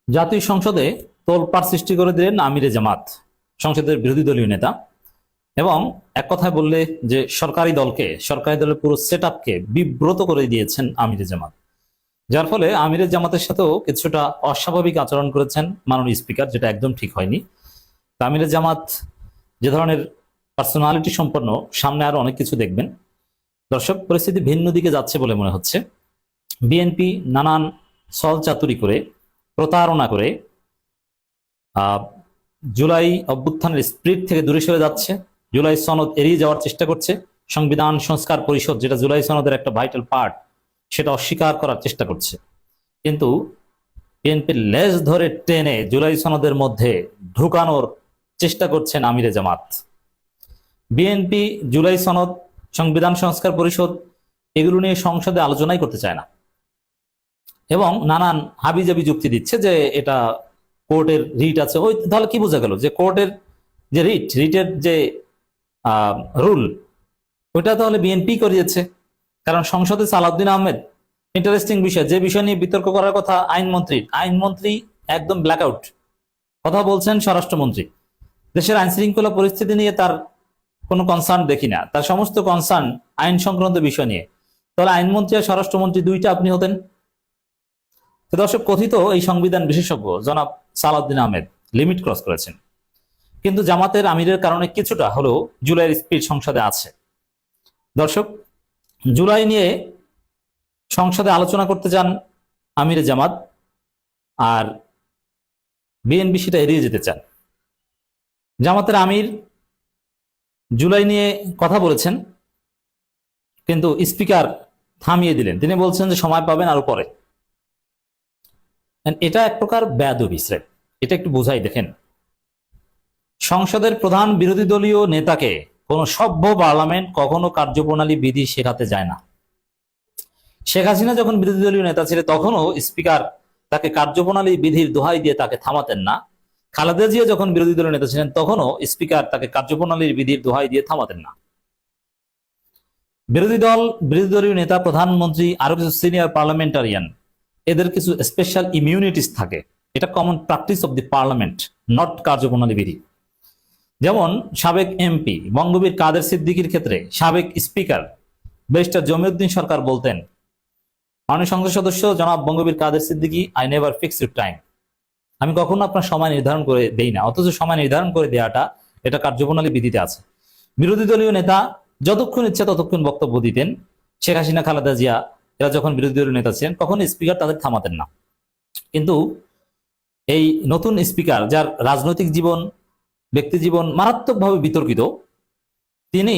জাতীয় সংসদে তোলপাড় সৃষ্টি করে দিলেন আমিরে জামাত, সংসদের বিরোধী দলীয় নেতা। এবং এক কথায় বললে যে সরকারি দলের পুরো সেট আপকে বিব্রত করে দিয়েছেন আমিরে জামাত। যার ফলে আমিরে জামাতের সাথেও কিছুটা অস্বাভাবিক আচরণ করেছেন মাননীয় স্পিকার, যেটা একদম ঠিক হয়নি। তা আমিরে জামাত যে ধরনের পার্সোনালিটি সম্পন্ন, সামনে আরো অনেক কিছু দেখবেন। দর্শক, পরিস্থিতি ভিন্ন দিকে যাচ্ছে বলে মনে হচ্ছে। বিএনপি নানান ছল চাতুরি করে, প্রতারণা করে জুলাই অভ্যুত্থানের স্পিরিট থেকে দূরে সরে যাচ্ছে। জুলাই সনদ এড়িয়ে যাওয়ার চেষ্টা করছে। সংবিধান সংস্কার পরিষদ, যেটা জুলাই সনদের একটা ভাইটাল পার্ট, সেটা অস্বীকার করার চেষ্টা করছে। কিন্তু বিএনপির লেজ ধরে টেনে জুলাই সনদের মধ্যে ঢুকানোর চেষ্টা করছেন আমিরে জামাত। বিএনপি জুলাই সনদ, সংবিধান সংস্কার পরিষদ এগুলো নিয়ে সংসদে আলোচনাই করতে চায় না, এবং নানান হাবিজাবি যুক্তি দিচ্ছে যে এটা কোর্টের রিট আছে। ওই তাহলে কি বোঝা গেল যে কোর্টের যে রিটের যে রুল, ওইটা তাহলে বিএনপি করিয়েছে। কারণ সংসদে সালাউদ্দিন আহমেদ, ইন্টারেস্টিং বিষয়, যে বিষয় নিয়ে বিতর্ক করার কথা আইনমন্ত্রী একদম ব্ল্যাকআউট কথা বলছেন। স্বরাষ্ট্রমন্ত্রী দেশের আইন শৃঙ্খলা পরিস্থিতি নিয়ে তার কোনো কনসার্ন দেখি না, তার সমস্ত কনসার্ন আইন সংক্রান্ত বিষয় নিয়ে। তাহলে আইনমন্ত্রী আর স্বরাষ্ট্রমন্ত্রী দুইটা আপনি হতেন। তো দর্শক, কথিত এই সংবিধান বিশেষজ্ঞ জনাব সালাউদ্দিন আহমেদ লিমিট ক্রস করেছেন। কিন্তু জামাতের আমিরের কারণে কিছুটা হলেও জুলাইয়ের স্পিড সংসদে আছে। দর্শক, জুলাই নিয়ে সংসদে আলোচনা করতে চান আমিরে জামাত, আর বিএনপি সেটা এড়িয়ে যেতে চান। জামাতের আমির জুলাই নিয়ে কথা বলেছেন, কিন্তু স্পিকার থামিয়ে দিলেন। তিনি বলছেন যে সময় পাবেন আরো পরে। এটা এক প্রকার বেয়াদবি। এটা একটু বোঝাই। দেখেন, সংসদের প্রধান বিরোধী দলীয় নেতাকে কোন সভ্য পার্লামেন্ট কখনো কার্যপ্রণালী বিধি শেখাতে যায় না। শেখ হাসিনা যখন বিরোধী দলীয় নেতা ছিলেন তখনও স্পিকার তাকে কার্যপ্রণালী বিধির দোহাই দিয়ে তাকে থামাতেন না। খালেদা জিয়া যখন বিরোধী দলীয় নেতা ছিলেন তখনও স্পিকার তাকে কার্যপ্রণালীর বিধির দোহাই দিয়ে থামাতেন না। বিরোধী দলীয় নেতা, প্রধানমন্ত্রী, আরো কিছু সিনিয়র পার্লামেন্টারিয়ান, এদের কিছু স্পেশাল ইমিউনিটিস থাকে। এটা common practice of the parliament, not কার্যপ্রণালী বিধি। যেমন সাবেক এমপি বঙ্গবীর কাদের সিদ্দিকীর ক্ষেত্রে সাবেক স্পিকার ব্যারিস্টার জমিউদ্দিন সরকার বলতেন, মাননীয় সংসদ সদস্য জনাব Bangabir Kader Siddiqui, I never fix your time. আমি কখনো আপনার সময় নির্ধারণ করে দেই না, অথচ সময় নির্ধারণ করে দেওয়াটা এটা কার্যপ্রণালী বিধিতে আছে। বিরোধী দলীয় নেতা যতক্ষণ ইচ্ছা ততক্ষণ বক্তব্য দিতেন। শেখ হাসিনা, খালেদা জিয়া এরা যখন বিরোধী দলীয় নেতা ছিলেন কখনো স্পিকার তাদের থামাতেন না। কিন্তু এই নতুন স্পিকার, যার রাজনৈতিক জীবন, ব্যক্তি জীবন মারাত্মকভাবে বিতর্কিত, তিনি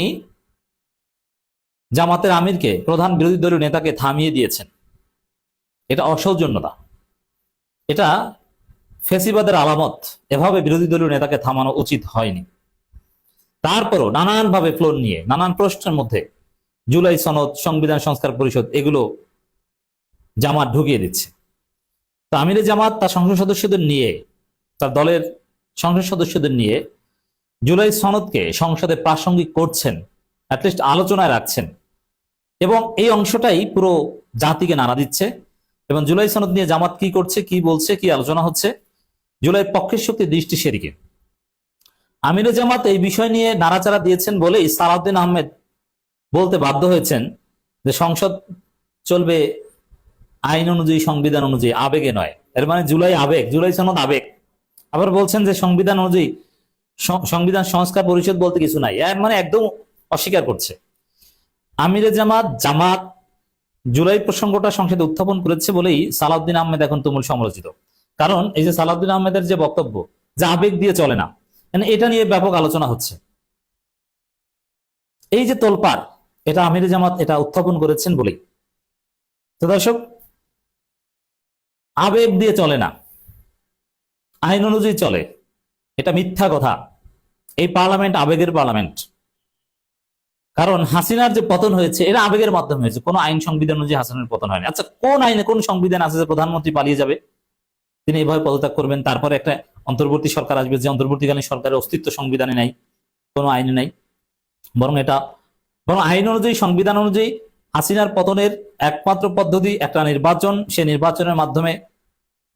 জামাতের আমিরকে, প্রধান বিরোধী দলীয় নেতাকে থামিয়ে দিয়েছেন। এটা অসৌজন্যতা, এটা ফেসিবাদের আলামত। এভাবে বিরোধী দলীয় নেতাকে থামানো উচিত হয়নি। তারপরও নানানভাবে ফ্লোর নিয়ে, নানান প্রশ্নের মধ্যে জুলাই সনদ, সংবিধান সংস্কার পরিষদ এগুলো জামাত ঢুকিয়ে দিচ্ছে। তো আমিরে জামাত তার সংসদ সদস্যদের নিয়ে, তার দলের সংসদ সদস্যদের নিয়ে জুলাই সনদকে সংসদে প্রাসঙ্গিক করছেন, অ্যাটলিস্ট আলোচনায় রাখছেন, এবং এই অংশটাই পুরো জাতিকে নাড়া দিচ্ছে। এবং জুলাই সনদ নিয়ে জামাত কি করছে, কি বলছে, কি আলোচনা হচ্ছে, জুলাই পক্ষের শক্তি দৃষ্টি সেদিকে। আমিরে জামাত এই বিষয় নিয়ে নাড়াচাড়া দিয়েছেন বলেই সালাউদ্দিন আহমেদ বলতে বাধ্য হয়েছেন যে সংসদ চলবে আইন অনুযায়ী, সংবিধান অনুযায়ী, আবেগে নয়। এর মানে জুলাই আবেগ, জুলাই সনদ আবেগ। আবার বলছেন যে সংবিধান অনুযায়ী, সংবিধান সংস্কার পরিষদ বলতে কিছু নাই। এর মানে একদম অস্বীকার করছে। আমিরে জামাত জুলাই প্রসঙ্গটা সংসদে উত্থাপন করেছে বলেই সালাউদ্দিন আহমেদ এখন তুমুল সমালোচিত। কারণ এই যে সালাউদ্দিন আহমেদের যে বক্তব্য, যে আবেগ দিয়ে চলে না, এটা নিয়ে ব্যাপক আলোচনা হচ্ছে। এই যে তোলপাড়, এটা আমিরে জামাত এটা উত্থাপন করেছেন বলেই। তো দর্শক, আবেগ দিয়ে চলে না, আইন অনুযায়ী চলে, এটা মিথ্যা কথা। এই পার্লামেন্ট আবেগের পার্লামেন্ট। কারণ হাসিনার যে পতন হয়েছে এটা আবেগের মাধ্যমে হয়েছে, কোন আইন সংবিধান অনুযায়ী হাসিনার পতন হয়নি। আচ্ছা, কোন আইনে, কোন সংবিধান আছে যে প্রধানমন্ত্রী পালিয়ে যাবে, তিনি এভাবে পদত্যাগ করবেন, তারপরে একটা অন্তর্বর্তী সরকার আসবে, যে অন্তর্বর্তীকালীন সরকারের অস্তিত্ব সংবিধানে নাই, কোনো আইনে নাই। বরং আইন অনুযায়ী, সংবিধান অনুযায়ী হাসিনার পতনের একমাত্র পদ্ধতি একটা নির্বাচন। সে নির্বাচনের মাধ্যমে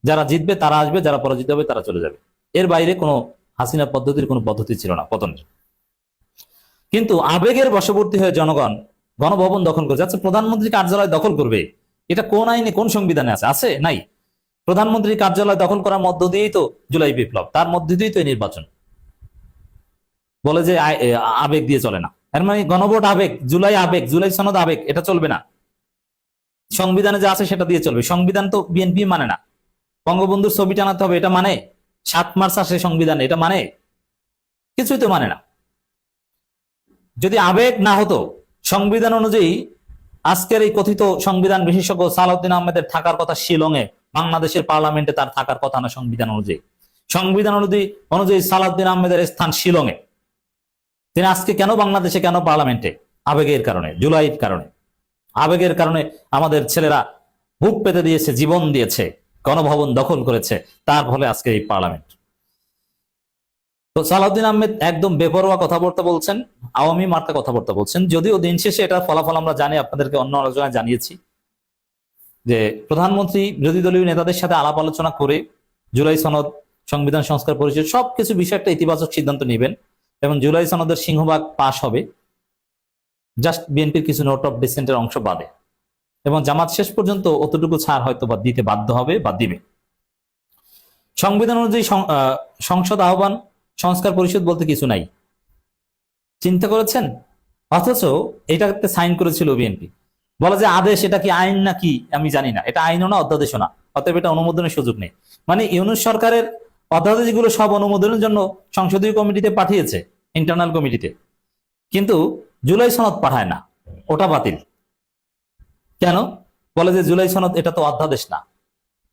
যারা জিতবে তারা আসবে, যারা পরাজিত হবে তারা চলে যাবে। এর বাইরে কোনো হাসিনা পদ্ধতির কোনো পদ্ধতি ছিল না পতনের। কিন্তু আবেগের বশবর্তী হয়ে জনগণ গণভবন দখল করেছে। আচ্ছা, প্রধানমন্ত্রী কার্যালয় দখল করবে, এটা কোন আইনে কোন সংবিধানে আছে? আছে? নাই। প্রধানমন্ত্রী কার্যালয় দখল করার মধ্য দিয়েই তো জুলাই বিপ্লব, তার মধ্য দিয়েই তো এই নির্বাচন। বলে যে আবেগ দিয়ে চলে না, এর মানে গণভোট আবেগ, জুলাই আবেগ, জুলাই সনদ আবেগ, এটা চলবে না। সংবিধানে যা আছে সেটা দিয়ে চলবে। সংবিধান তো বিএনপি মানে না। বঙ্গবন্ধুর ছবি টানাতে হবে, এটা মানে? 7 মার্চ আসে সংবিধান, এটা মানে? কিছুই তো মানে না। যদি আবেগ না হতো, সংবিধান অনুযায়ী আজকের এই কথিত সংবিধান বিশেষজ্ঞ সালাউদ্দিন আহমেদের থাকার কথা শিলংয়ে, বাংলাদেশের পার্লামেন্টে তার থাকার কথা না। সংবিধান অনুযায়ী, সংবিধান অনুযায়ী সালাউদ্দিন আহমেদের স্থান শিলংয়ে। তিনি আজকে কেন বাংলাদেশে, কেন পার্লামেন্টে? আবেগের কারণে, জুলাইয়ের কারণে। আবেগের কারণে আমাদের ছেলেরা বুক পেতে দিয়েছে, জীবন দিয়েছে, গণভবন দখল করেছে, তার ফলে আজকে এই পার্লামেন্ট। তো সালাউদ্দিন আহমেদ একদম বেপরোয়া কথাবার্তা বলছেন, আওয়ামী মার্কা কথাবার্তা বলছেন। যদিও দিন শেষে এটার ফলাফল আমরা জানি, আপনাদেরকে অন্য আলোচনায় জানিয়েছি যে প্রধানমন্ত্রী বিরোধী দলীয় নেতাদের সাথে আলাপ আলোচনা করে জুলাই সনদ, সংবিধান সংস্কার পরিষদ সবকিছু বিষয়ে একটা ইতিবাচক সিদ্ধান্ত নেবেন এবং জুলাই সনদের সিংহভাগ পাশ হবে, জাস্ট বিএনপির কিছু নোট অফ ডিসেন্টের অংশ বাদে। এবং জামাত শেষ পর্যন্ত অতটুকু ছাড় হয়তো বা দিতে বাধ্য হবে বা দিবে। সংবিধান অনুযায়ী সংসদ আহ্বান সংস্কার পরিষদ বলতে কিছু নাই। চিন্তা করেছেন? অথচ এটাতে সাইন করেছিল বিএনপি। বলা যে আদেশ, এটা কি আইন নাকি আমি জানি না, এটা আইনও না, অধ্যাদেশও না, অতএব এটা অনুমোদনের সুযোগ নেই। মানে ইউনূস সরকারের অধ্যাদেশগুলো সব অনুমোদনের জন্য সংসদীয় কমিটিতে পাঠিয়েছে, ইন্টারনাল কমিটিতে, কিন্তু জুলাই সনদ পাঠায় না, ওটা বাতিল। কেন? বলে যে জুলাই সনদ এটা তো অধ্যাদেশ না,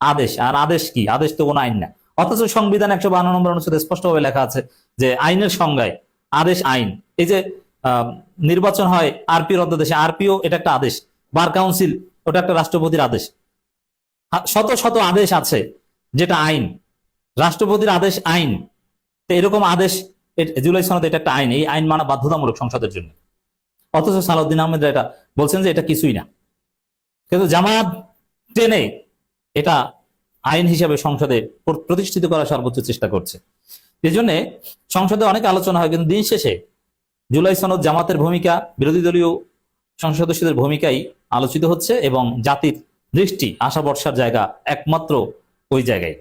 আদেশ। আর আদেশ কি? আদেশ তো কোনো আইন না। অথচ সংবিধান 152 নম্বর অনুচ্ছেদে স্পষ্টভাবে লেখা আছে যে আইনের সংজ্ঞায় আদেশ আইন। এই যে নির্বাচন হয় আরপির অধ্যাদেশে, আরপিও এটা একটা আদেশ। বার কাউন্সিল, ওটা একটা রাষ্ট্রপতির আদেশ। শত শত আদেশ আছে যেটা আইন, রাষ্ট্রপতির আদেশ আইন। তো এরকম আদেশ, জুলাই সনদ এটা একটা আইন, এই আইন মানা বাধ্যতামূলক সংসদের জন্য। অথচ সালাউদ্দিন আহমেদ এটা বলছেন যে এটা কিছুই না। কিন্তু জামাত টেনে এটা আইন হিসেবে সংসদে প্রতিষ্ঠিত করার সর্বোচ্চ চেষ্টা করছে। এই জন্য সংসদে অনেক আলোচনা হয়, কিন্তু দিন শেষে জুলাই সনদ, জামাতের ভূমিকা, বিরোধী দলীয় সংসদ সদস্যদের ভূমিকাই আলোচিত হচ্ছে এবং জাতির দৃষ্টি, আশা ভরসার জায়গা একমাত্র ওই জায়গায়।